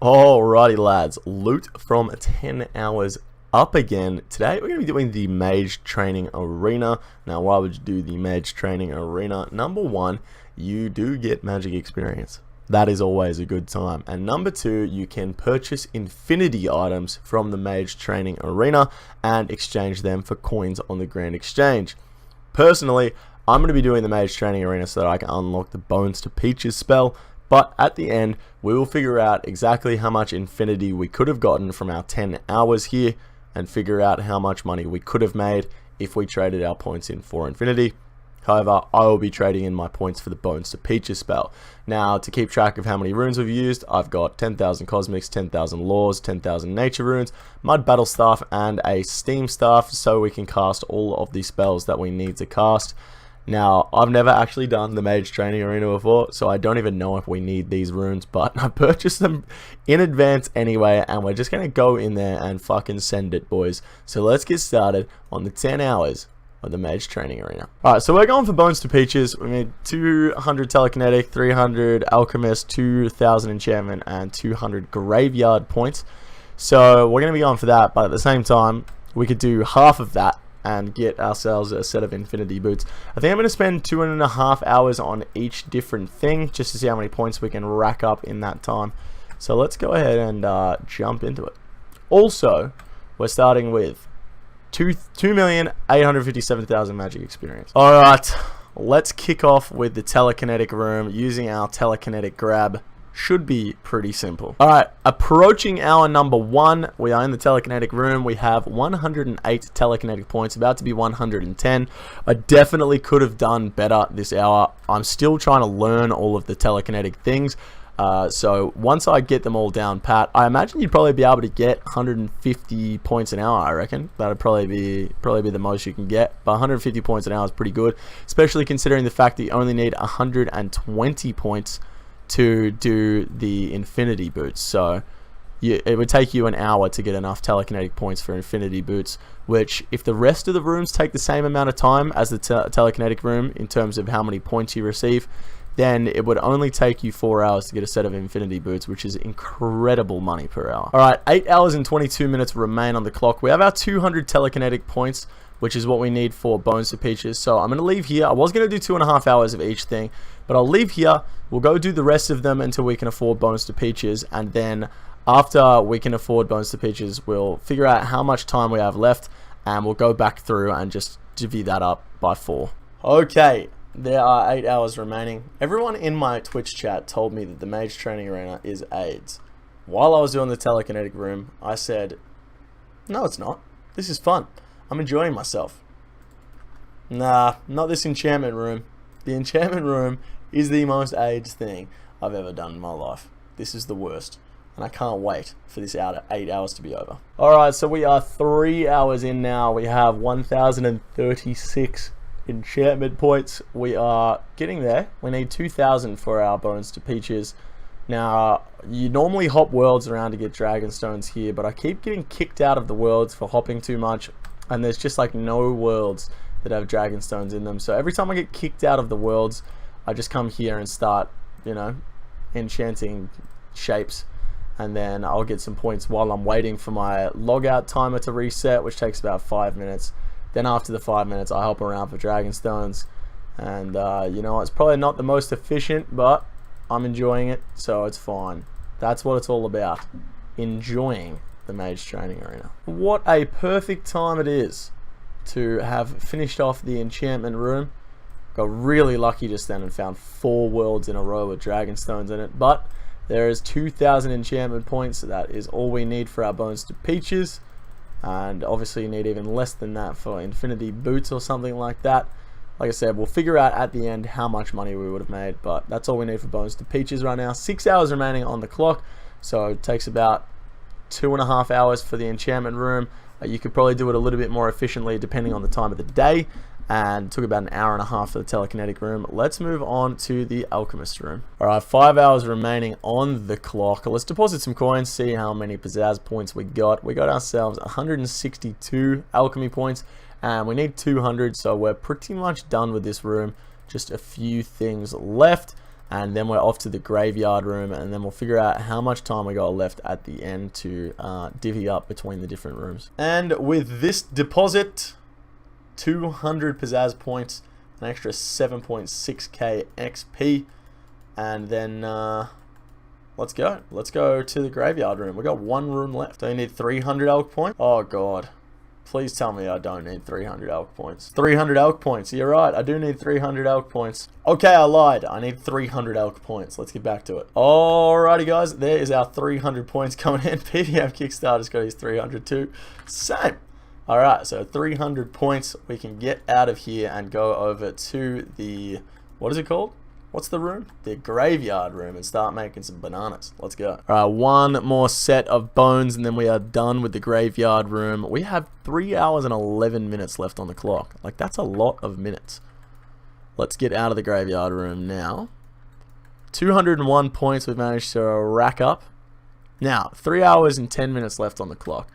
Alrighty lads, loot from 10 hours up again. Today we're going to be doing the MAGE training arena. Now why would you do the MAGE training arena? Number one, you do get magic experience. That is always a good time. And number two, you can purchase infinity items from the MAGE training arena and exchange them for coins on the Grand Exchange. Personally, I'm going to be doing the MAGE training arena so that I can unlock the Bones to Peaches spell. But at the end, we will figure out exactly how much infinity we could have gotten from our 10 hours here and figure out how much money we could have made if we traded our points in for infinity. However, I will be trading in my points for the Bones to Peaches spell. Now, to keep track of how many runes we've used, I've got 10,000 cosmics, 10,000 laws, 10,000 nature runes, mud battle staff, and a steam staff so we can cast all of the spells that we need to cast. Now, I've never actually done the MAGE training arena before, so I don't even know if we need these runes, but I purchased them in advance anyway, and we're just going to go in there and fucking send it, boys. So let's get started on the 10 hours of the MAGE training arena. Alright, so we're going for Bones to Peaches. We need 200 Telekinetic, 300 Alchemist, 2,000 Enchantment, and 200 Graveyard points. So we're going to be going for that, but at the same time, we could do half of that and get ourselves a set of infinity boots. I think I'm going to spend 2.5 hours on each different thing just to see how many points we can rack up in that time. So let's go ahead and jump into it. Also, we're starting with 2,857,000 magic experience. Alright, let's kick off with the Telekinetic room using our Telekinetic grab. Should be pretty simple. Alright, approaching hour number 1, we are in the Telekinetic room. We have 108 Telekinetic points, about to be 110. I definitely could have done better this hour. I'm still trying to learn all of the Telekinetic things. So once I get them all down pat, I imagine you'd probably be able to get 150 points an hour, I reckon. That'd probably be the most you can get. But 150 points an hour is pretty good, especially considering the fact that you only need 120 points to do the infinity boots. So it would take you an hour to get enough Telekinetic points for infinity boots, which if the rest of the rooms take the same amount of time as the Telekinetic room in terms of how many points you receive, then it would only take you 4 hours to get a set of infinity boots, which is incredible money per hour. Alright, 8 hours and 22 minutes remain on the clock. We have our 200 Telekinetic points, which is what we need for Bones to Peaches. So I'm going to leave here. I was going to do 2.5 hours of each thing, but I'll leave here. We'll go do the rest of them until we can afford Bones to Peaches, and then after we can afford Bones to Peaches, we'll figure out how much time we have left, and we'll go back through and just divvy that up by 4. Okay, there are 8 hours remaining. Everyone in my Twitch chat told me that the MAGE training arena is AIDS. While I was doing the Telekinetic room, I said, no, it's not. This is fun. I'm enjoying myself. Nah, not this enchantment room. The enchantment room is the most AIDS thing I've ever done in my life. This is the worst, and I can't wait for this 8 hours to be over. Alright, so we are 3 hours in now. We have 1,036 enchantment points. We are getting there. We need 2,000 for our Bones to Peaches. Now, you normally hop worlds around to get dragon stones here, but I keep getting kicked out of the worlds for hopping too much, and there's just like no worlds that have dragon stones in them. So every time I get kicked out of the worlds, I just come here and start, you know, enchanting shapes, and then I'll get some points while I'm waiting for my logout timer to reset, which takes about 5 minutes. Then after the 5 minutes, I hop around for dragon stones, and you know, it's probably not the most efficient, but I'm enjoying it, so it's fine. That's what it's all about, enjoying the MAGE training arena. What a perfect time it is to have finished off the enchantment room. Got really lucky just then and found 4 worlds in a row with dragon stones in it, but there is 2,000 enchantment points, so that is all we need for our Bones to Peaches, and obviously you need even less than that for infinity boots or something like that. Like I said, we'll figure out at the end how much money we would have made, but that's all we need for Bones to Peaches right now. 6 hours remaining on the clock, so it takes about 2.5 hours for the enchantment room. You could probably do it a little bit more efficiently depending on the time of the day, and took about an hour and a half for the Telekinetic room. Let's move on to the Alchemist room. Alright, 5 hours remaining on the clock. Let's deposit some coins, see how many pizzazz points we got. We got ourselves 162 alchemy points, and we need 200, so we're pretty much done with this room. Just a few things left. and then we're off to the graveyard room, and then we'll figure out how much time we got left at the end to divvy up between the different rooms. And with this deposit, 200 pizzazz points, an extra 7.6k XP, and then let's go to the graveyard room. We got one room left. Do you need 300 elk points? Oh god, please tell me I don't need 300 elk points. 300 elk points, you're right, I do need 300 elk points. Okay, I lied, I need 300 elk points. Let's get back to it. Alrighty guys, there is our 300 points coming in. PDM Kickstarter's got his 300 too. Same. Alright, so 300 points, we can get out of here and go over to the, what is it called? What's the room? The graveyard room, and start making some bananas. Let's go. Alright, one more set of bones and then we are done with the graveyard room. We have 3 hours and 11 minutes left on the clock. Like, that's a lot of minutes. Let's get out of the graveyard room now. 201 points we've managed to rack up. Now, 3 hours and 10 minutes left on the clock.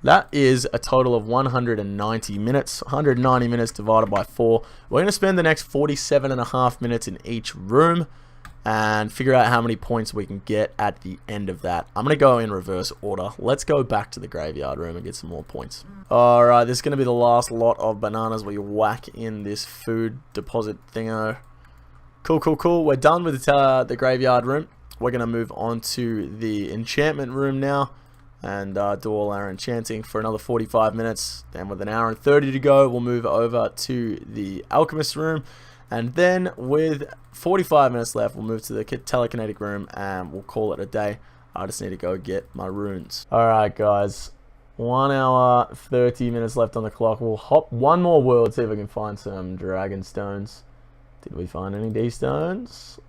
That is a total of 190 minutes. 190 minutes divided by 4. We're going to spend the next 47.5 minutes in each room and figure out how many points we can get at the end of that. I'm going to go in reverse order. Let's go back to the graveyard room and get some more points. Alright, this is going to be the last lot of bananas we whack in this food deposit thingo. Cool. We're done with the graveyard room. We're going to move on to the enchantment room now. And do all our enchanting for another 45 minutes. Then with an hour and 30 to go, we'll move over to the alchemist room. And then with 45 minutes left, we'll move to the telekinetic room and we'll call it a day. I just need to go get my runes. Alright guys, 1 hour 30 minutes left on the clock. We'll hop one more world, see if we can find some dragon stones. Did we find any D stones?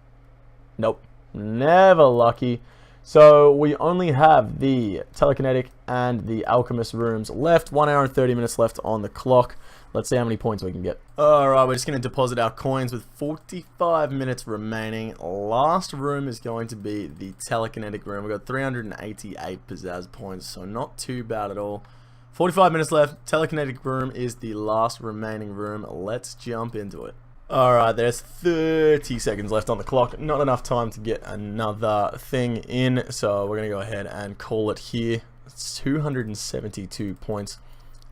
Nope, never lucky. So we only have the telekinetic and the alchemist rooms left. 1 hour and 30 minutes left on the clock. Let's see how many points we can get. Alright, we're just going to deposit our coins with 45 minutes remaining. Last room is going to be the telekinetic room. We've got 388 pizzazz points, so not too bad at all. 45 minutes left. Telekinetic room is the last remaining room. Let's jump into it. Alright, there's 30 seconds left on the clock. Not enough time to get another thing in, so we're going to go ahead and call it here. It's 272 points.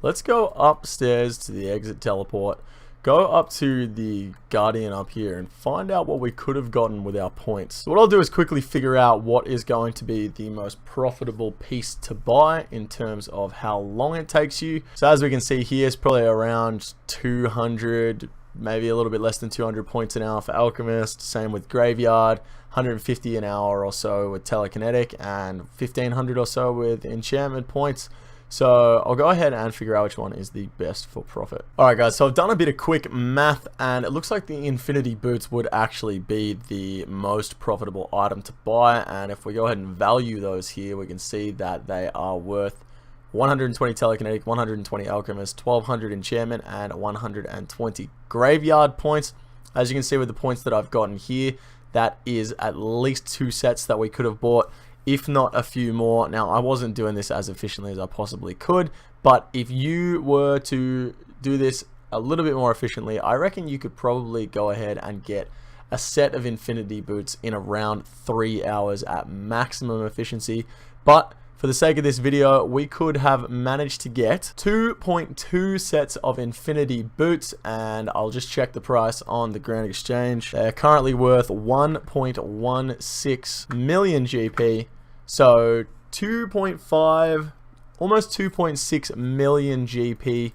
Let's go upstairs to the exit teleport. Go up to the guardian up here and find out what we could have gotten with our points. So what I'll do is quickly figure out what is going to be the most profitable piece to buy in terms of how long it takes you. So as we can see here, it's probably around 200, maybe a little bit less than 200 points an hour for alchemist. Same with graveyard, 150 an hour or so with telekinetic, and 1500 or so with enchantment points. So I'll go ahead and figure out which one is the best for profit. Alright guys, so I've done a bit of quick math and it looks like the infinity boots would actually be the most profitable item to buy, and if we go ahead and value those here, we can see that they are worth 120 telekinetic, 120 alchemist, 1200 enchantment, and 120 graveyard points. As you can see with the points that I've gotten here, that is at least 2 sets that we could have bought, if not a few more. Now, I wasn't doing this as efficiently as I possibly could, but if you were to do this a little bit more efficiently, I reckon you could probably go ahead and get a set of infinity boots in around 3 hours at maximum efficiency. But for the sake of this video, we could have managed to get 2.2 sets of infinity boots, and I'll just check the price on the Grand Exchange. They're currently worth 1.16 million GP, so 2.5, almost 2.6 million GP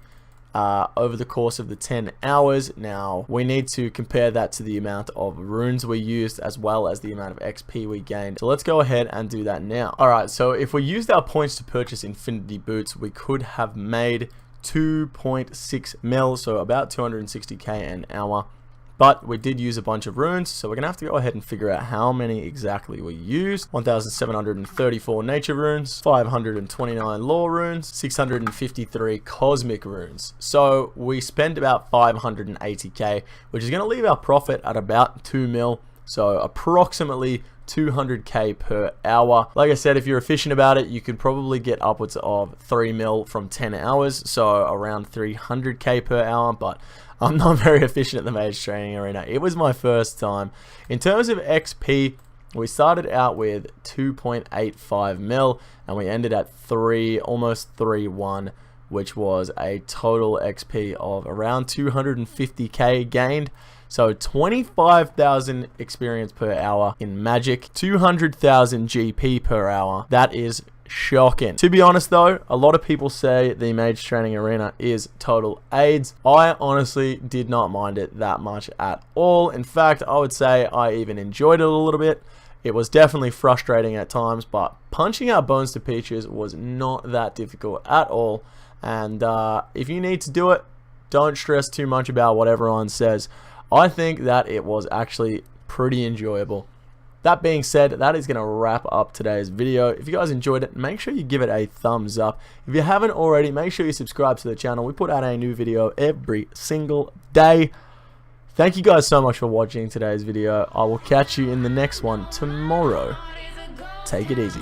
over the course of the 10 hours. Now, we need to compare that to the amount of runes we used as well as the amount of XP we gained. So let's go ahead and do that now. Alright, so if we used our points to purchase infinity boots, we could have made 2.6 mil, so about 260k an hour. But we did use a bunch of runes, so we're going to have to go ahead and figure out how many exactly we used. 1,734 nature runes, 529 lore runes, 653 cosmic runes. So we spent about 580k, which is going to leave our profit at about 2 mil. So approximately 200k per hour. Like I said, if you're efficient about it, you could probably get upwards of 3 mil from 10 hours, so around 300k per hour. But I'm not very efficient at the Mage Training Arena. It was my first time. In terms of XP, we started out with 2.85 mil, and we ended at almost 3.1, which was a total XP of around 250k gained. So 25,000 experience per hour in Magic, 200,000 GP per hour. That is shocking. To be honest though, a lot of people say the Mage Training Arena is total AIDS. I honestly did not mind it that much at all. In fact, I would say I even enjoyed it a little bit. It was definitely frustrating at times, but punching out Bones to Peaches was not that difficult at all. And if you need to do it, don't stress too much about what everyone says. I think that it was actually pretty enjoyable. That being said, that is going to wrap up today's video. If you guys enjoyed it, make sure you give it a thumbs up. If you haven't already, make sure you subscribe to the channel. We put out a new video every single day. Thank you guys so much for watching today's video. I will catch you in the next one tomorrow. Take it easy.